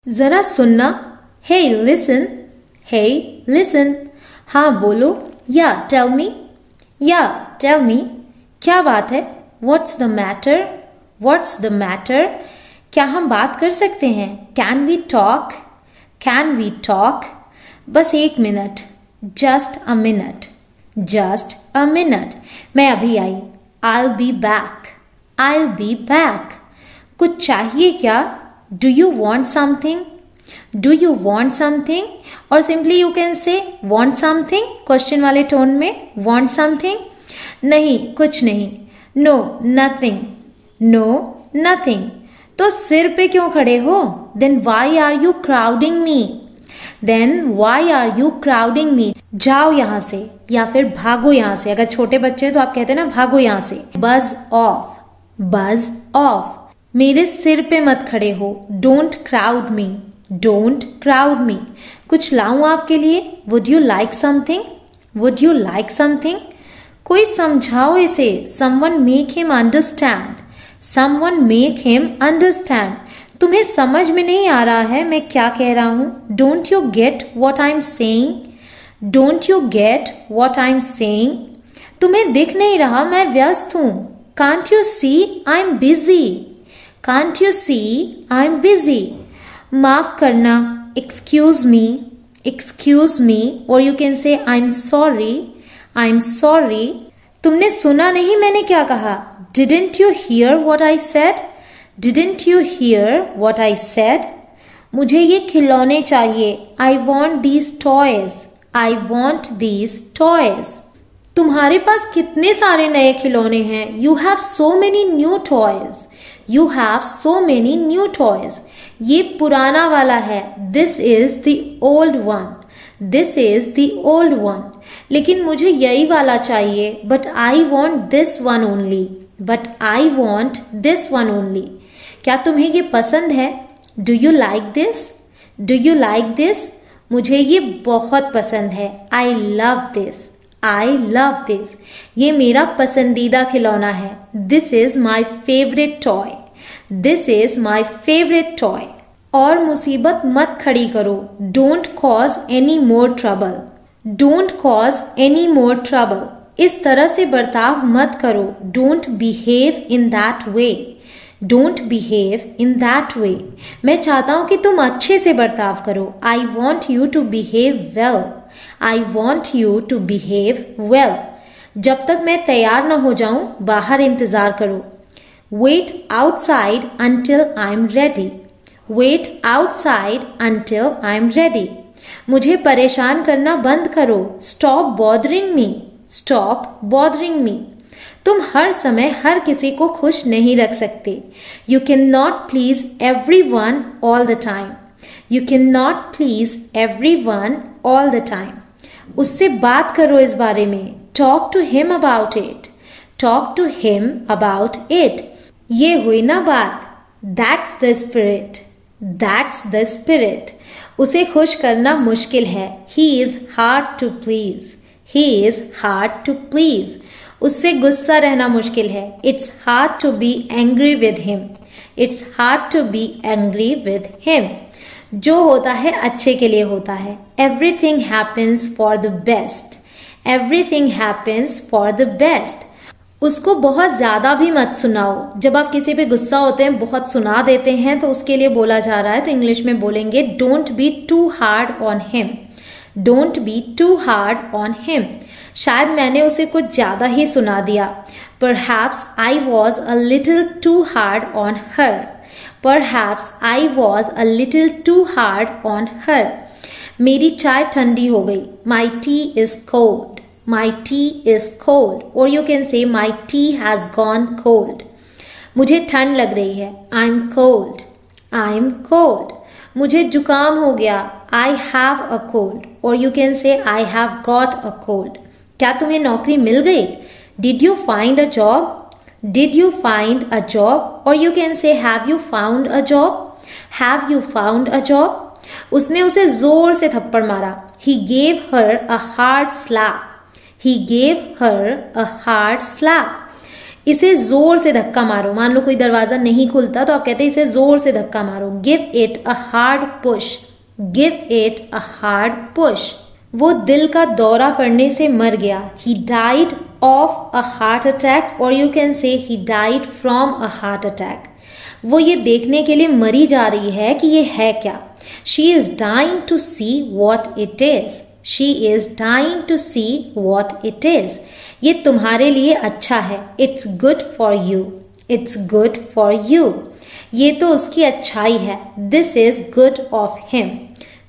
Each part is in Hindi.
जरा सुनना। हे लिसन, हे लिसन। हाँ बोलो। या टेल मी, या टेल मी। क्या बात है? What's the matter, what's the matter. क्या हम बात कर सकते हैं? Can we talk, can we talk. बस एक minute, just a minute, just a minute. मैं अभी आई। I'll be back, I'll be back। कुछ चाहिए क्या? Do you want something, do you want something। और सिंपली यू कैन से want something क्वेश्चन वाले टोन में, want something। नहीं, कुछ नहीं। No, nothing, no, nothing। तो सिर पे क्यों खड़े हो? Then why are you crowding me, then why are you crowding me। जाओ यहां से, या फिर भागो यहां से। अगर छोटे बच्चे तो आप कहते हैं ना भागो यहां से। बज ऑफ, बज ऑफ। मेरे सिर पे मत खड़े हो। Don't crowd me, don't crowd me. कुछ लाऊं आपके लिए? Would you like something, would you like something. कोई समझाओ इसे। Someone make him understand, someone make him understand. तुम्हें समझ में नहीं आ रहा है मैं क्या कह रहा हूं? Don't you get what I am saying, don't you get what I am saying. तुम्हें दिख नहीं रहा मैं व्यस्त हूं। Can't you see I am busy, can't you see I am busy. माफ करना, एक्सक्यूज मी, एक्सक्यूज मी। और यू कैन से I am sorry, I am sorry. तुमने सुना नहीं मैंने क्या कहा? Didn't you here what I said, didn't you here what I said. मुझे ये खिलौने चाहिए। I want these toys, I want these toys. तुम्हारे पास कितने सारे नए खिलौने हैं? You have so many new toys, you have so many new toys. ये पुराना वाला है। This is the old one, this is the old one. लेकिन मुझे यही वाला चाहिए। But I want this one only, but I want this one only. क्या तुम्हें ये पसंद है? Do you like this, do you like this. मुझे ये बहुत पसंद है। I love this, I love this. ये मेरा पसंदीदा खिलौना है। This is my favourite toy, this is my favourite toy. और मुसीबत मत खड़ी करो। Don't cause any more trouble, don't cause any more trouble. इस तरह से बर्ताव मत करो। Don't behave in that way, don't behave in that way. मैं चाहता हूं कि तुम अच्छे से बर्ताव करो। I want you to behave well, I want you to behave well. जब तक मैं तैयार न हो जाऊं बाहर इंतजार करो। Wait outside until I am ready, wait outside until I am ready. मुझे परेशान करना बंद करो। Stop bothering me, stop bothering me. तुम हर समय हर किसी को खुश नहीं रख सकते। You can not please every one all the time, you can not please every one all the time. उससे बात करो इस बारे में। Talk to him about it, talk to him about it. ये हुई ना बात। That's the spirit, that's the spirit. उसे खुश करना मुश्किल है। He is hard to please, he is hard to please. उससे गुस्सा रहना मुश्किल है। It's hard to be angry with him, it's hard to be angry with him. जो होता है अच्छे के लिए होता है। Everything happens for the best, everything happens for the best. उसको बहुत ज्यादा भी मत सुनाओ। जब आप किसी पे गुस्सा होते हैं बहुत सुना देते हैं तो उसके लिए बोला जा रहा है, तो इंग्लिश में बोलेंगे don't be too hard on him, don't be too hard on him. शायद मैंने उसे कुछ ज्यादा ही सुना दिया। Perhaps I was a little too hard on her, perhaps I was a little too hard on her। मेरी चाय ठंडी हो गई। My tea is cold, my tea is cold। Or you can say my tea has gone cold। मुझे ठंड लग रही है। I'm cold, I'm cold। मुझे जुकाम हो गया। I have a cold। Or you can say I have got a cold। क्या तुम्हें नौकरी मिल गई? Did you find a job? Did you find a job? Or you can say have you found a job? Have you found a job? उसने उसे जोर से थप्पड़ मारा। He gave her a hard slap, he gave her a hard slap। इसे जोर से धक्का मारो। मान लो कोई दरवाजा नहीं खुलता तो आप कहते हैं इसे जोर से धक्का मारो। Give it a hard push, give it a hard push. वो दिल का दौरा पड़ने से मर गया। He died of a heart attack, और you can say he died from a heart attack. वो ये देखने के लिए मरी जा रही है कि ये है क्या। She is dying to see what it is, she is dying to see what it is. ये तुम्हारे लिए अच्छा है। It's good for you, it's good for you. ये तो उसकी अच्छाई है। This is good of him,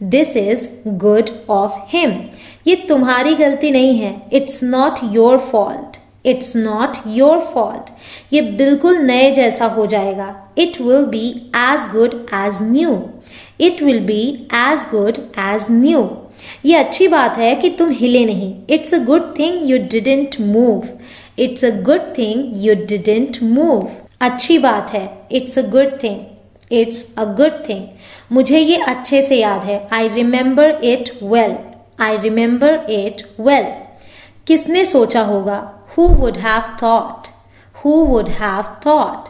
this is good of him. ये तुम्हारी गलती नहीं है। It's not your fault, it's not your fault. ये बिल्कुल नए जैसा हो जाएगा। It will be as good as new, it will be as good as new. ये अच्छी बात है कि तुम हिले नहीं। It's a good thing you didn't move, it's a good thing you didn't move. अच्छी बात है। It's a good thing, it's a good thing. मुझे ये अच्छे से याद है। I remember it well, I remember it well. किसने सोचा होगा? Who would have thought, who would have thought.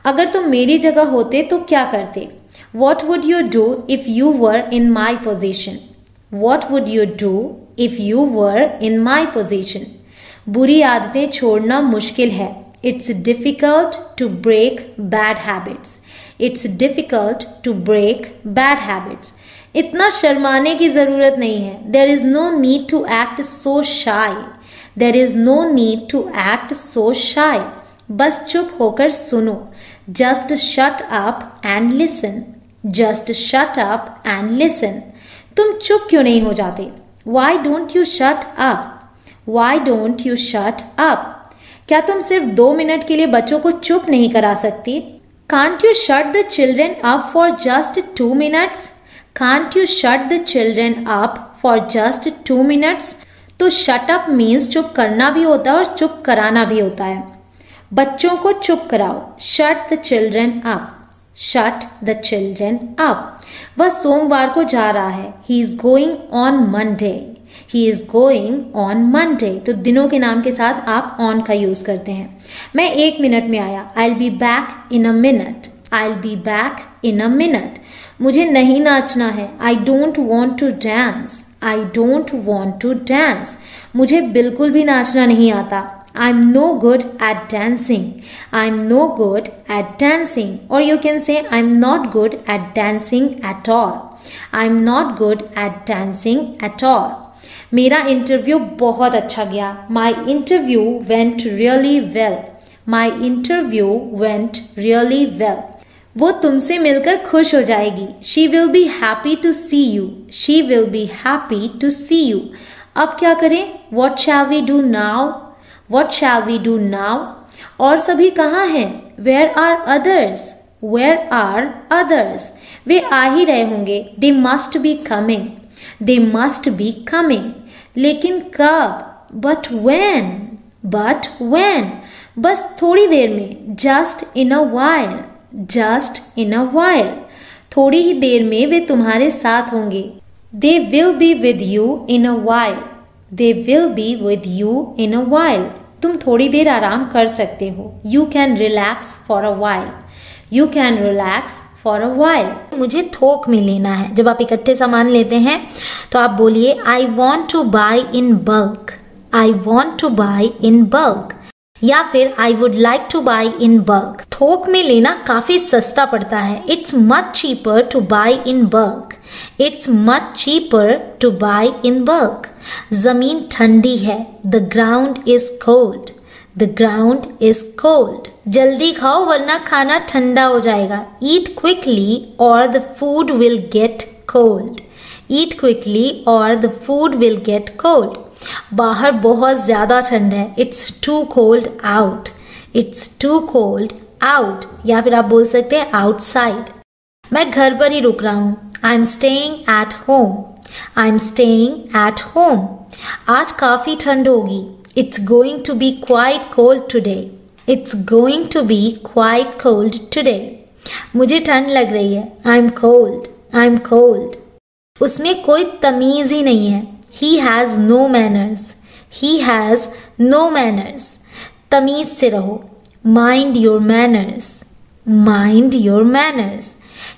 अगर तुम मेरी जगह होते तो क्या करते? What would you do if you were in my position, What would you do if you were in my position? बुरी आदतें छोड़ना मुश्किल है। It's difficult to break bad habits. It's difficult to break bad habits. इतना शर्माने की जरूरत नहीं है। There is no need to act so shy. There is no need to act so shy. बस चुप होकर सुनो। Just shut up and listen. Just shut up and listen. तुम चुप क्यों नहीं हो जाते? Why don't you shut up? Why don't you shut up? क्या तुम सिर्फ 2 मिनट के लिए बच्चों को चुप नहीं करा सकती? Can't you shut the children up for just 2 minutes? Can't you shut the children up for just 2 minutes? तो shut up means चुप करना भी होता है और चुप कराना भी होता है। बच्चों को चुप कराओ। Shut the children up. Shut the children up. वह सोमवार को जा रहा है। He is going on Monday. He is going on Monday. तो दिनों के नाम के साथ आप on का यूज करते हैं। मैं 1 मिनट में आया। I'll be back in a minute. I'll be back in a minute. मुझे नहीं नाचना है। I don't want to dance. I don't want to dance. मुझे बिल्कुल भी नाचना नहीं आता। I'm no good at dancing. I'm no good at dancing. Or you can say I'm not good at dancing at all. I'm not good at dancing at all. मेरा इंटरव्यू बहुत अच्छा गया। My interview went really well. My interview went really well. वो तुमसे मिलकर खुश हो जाएगी। She will be happy to see you. She will be happy to see you. अब क्या करें? What shall we do now? What shall we do now? और सभी कहाँ हैं? Where are others? Where are others? वे आ ही रहे होंगे। They must be coming. They must be coming. लेकिन कब? But when? But when? बस थोड़ी देर में। Just in a while. Just in a while. थोड़ी ही देर में वे तुम्हारे साथ होंगे। They will be with you in a while. They will be with you in a while. तुम थोड़ी देर आराम कर सकते हो। You can relax for a while. You can relax for a while. मुझे थोक में लेना है। जब आप इकट्ठे सामान लेते हैं तो आप बोलिए I want to buy in bulk. I want to buy in bulk. या फिर I would like to buy in bulk. थोक में लेना काफी सस्ता पड़ता है। It's much cheaper to buy in bulk. It's much cheaper to buy in bulk. जमीन ठंडी है। The ground is cold. The ground is cold. जल्दी खाओ वरना खाना ठंडा हो जाएगा। Eat quickly or the food will get cold. Eat quickly or the food will get cold. बाहर बहुत ज्यादा ठंड है। It's too cold out. It's too cold out. या फिर आप बोल सकते हैं outside. मैं घर पर ही रुक रहा हूँ। I'm staying at home. I'm staying at home. आज काफी ठंड होगी। It's going to be quite cold today. It's going to be quite cold today. मुझे ठंड लग रही है। I'm cold. I'm cold. उसमें कोई तमीज ही नहीं है। He has no manners. He has no manners. तमीज से रहो। Mind your manners, mind your manners.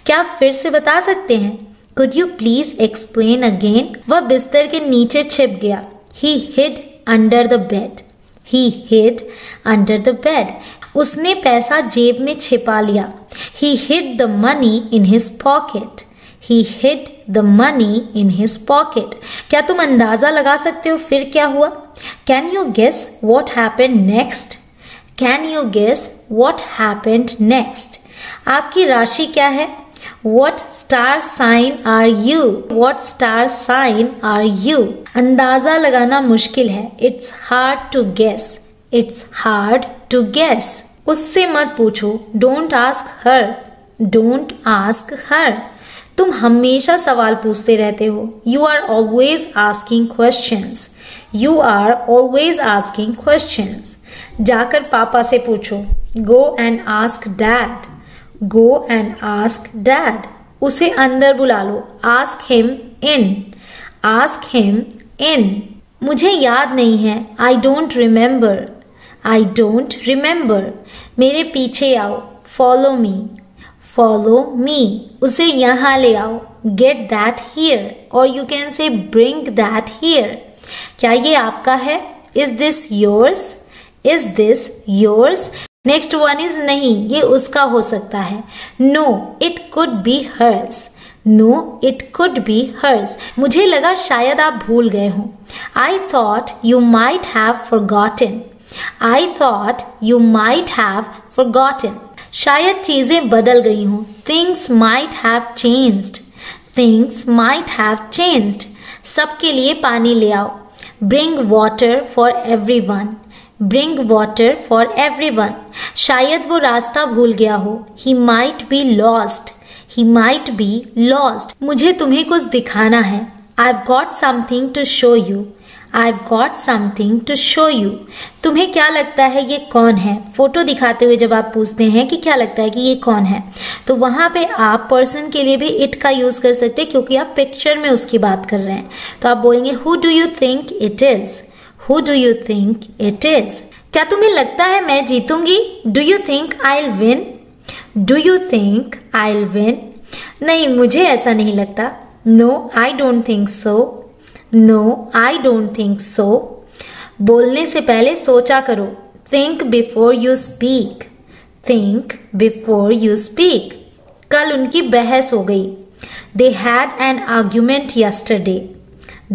क्या आप फिर से बता सकते हैं? Could you please explain again? वह बिस्तर के नीचे छिप गया। He hid under the bed, he hid under the bed. उसने पैसा जेब में छिपा लिया। He hid the money in his pocket, he hid the money in his pocket. क्या तुम अंदाजा लगा सकते हो फिर क्या हुआ? Can you guess what happened next? Can you guess what happened next? आपकी राशि क्या है? What star sign are you? What star sign are you? अंदाजा लगाना मुश्किल है। It's hard to guess. It's hard to guess. उससे मत पूछो। Don't ask her. Don't ask her. तुम हमेशा सवाल पूछते रहते हो। You are always asking questions. You are always asking questions. जाकर पापा से पूछो। Go and ask dad. Go and ask dad. उसे अंदर बुला लो। Ask him in. Ask him in. मुझे याद नहीं है। I don't remember. I don't remember. मेरे पीछे आओ। Follow me. Follow me. उसे यहाँ ले आओ। Get that here. Or you can say bring that here. क्या ये आपका है? Is this yours? Is this yours? Next one is नहीं, ये उसका हो सकता है। No it could be hers, no it could be hers. मुझे लगा शायद आप भूल गए हो। I thought you might have forgotten, I thought you might have forgotten. शायद चीजें बदल गई हों। Things might have changed, things might have changed. सबके लिए पानी ले आओ। Bring water for everyone, Bring water for everyone. शायद वो रास्ता भूल गया हो। He might be lost. He might be lost. मुझे तुम्हें कुछ दिखाना है। I've got something to show you. I've got something to show you. तुम्हें क्या लगता है ये कौन है? फोटो दिखाते हुए जब आप पूछते हैं कि क्या लगता है कि ये कौन है, तो वहां पे आप पर्सन के लिए भी इट का यूज कर सकते हैं, क्योंकि आप पिक्चर में उसकी बात कर रहे हैं। तो आप बोलेंगे Who do you think it is? Who do you think it is? क्या तुम्हें लगता है मैं जीतूंगी? Do you think I'll win? Do you think I'll win? नहीं, मुझे ऐसा नहीं लगता। No, I don't think so. No, I don't think so. बोलने से पहले सोचा करो। Think before you speak. Think before you speak. कल उनकी बहस हो गई। They had an argument yesterday.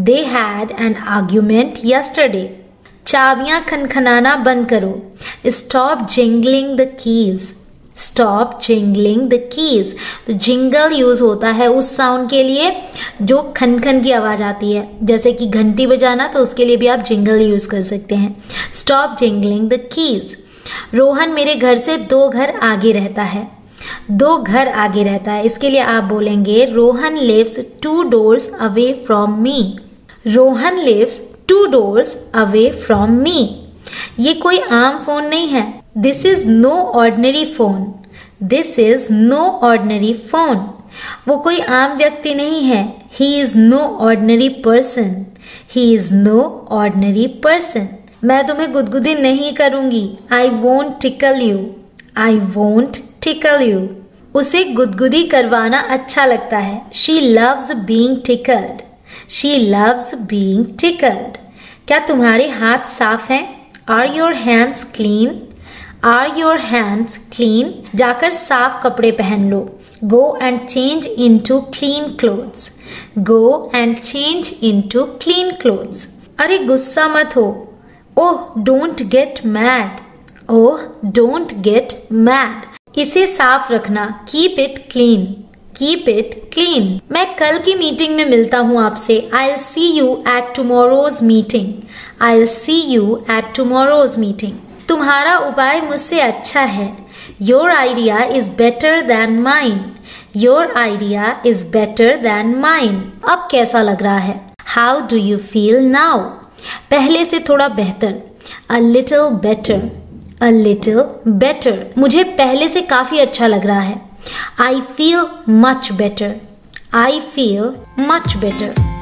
They had an argument yesterday. चाबियां खनखनाना बंद करो। Stop jingling the keys. Stop jingling the keys. तो जिंगल यूज होता है उस साउंड के लिए जो खनखन की आवाज आती है, जैसे कि घंटी बजाना, तो उसके लिए भी आप जिंगल यूज कर सकते हैं। Stop jingling the keys. Rohan मेरे घर से 2 घर आगे रहता है। 2 घर आगे रहता है, इसके लिए आप बोलेंगे Rohan lives 2 doors away from me. Rohan lives 2 doors away from me. ये कोई आम फोन नहीं है। This is no ordinary phone. This is no ordinary phone. वो कोई आम व्यक्ति नहीं है। He is no ordinary person. He is no ordinary person. मैं तुम्हें गुदगुदी नहीं करूंगी। I won't tickle you. I won't tickle you. उसे गुदगुदी करवाना अच्छा लगता है। She loves being tickled. She loves being tickled. क्या तुम्हारे हाथ साफ हैं? Are your hands clean? Are your hands clean? जाकर साफ कपड़े पहन लो। Go and change into clean clothes. Go and change into clean clothes. अरे गुस्सा मत हो। Oh, don't get mad. Oh, don't get mad. इसे साफ रखना। Keep it clean. Keep it clean. मैं कल की मीटिंग में मिलता हूँ आपसे। I'll see you at tomorrow's meeting. I'll see you at tomorrow's meeting. तुम्हारा उपाय मुझसे अच्छा है। Your idea is better than mine. Your idea is better than mine. अब कैसा लग रहा है? How do you feel now? पहले से थोड़ा बेहतर। A little better. A little better. मुझे पहले से काफी अच्छा लग रहा है। I feel much better. I feel much better.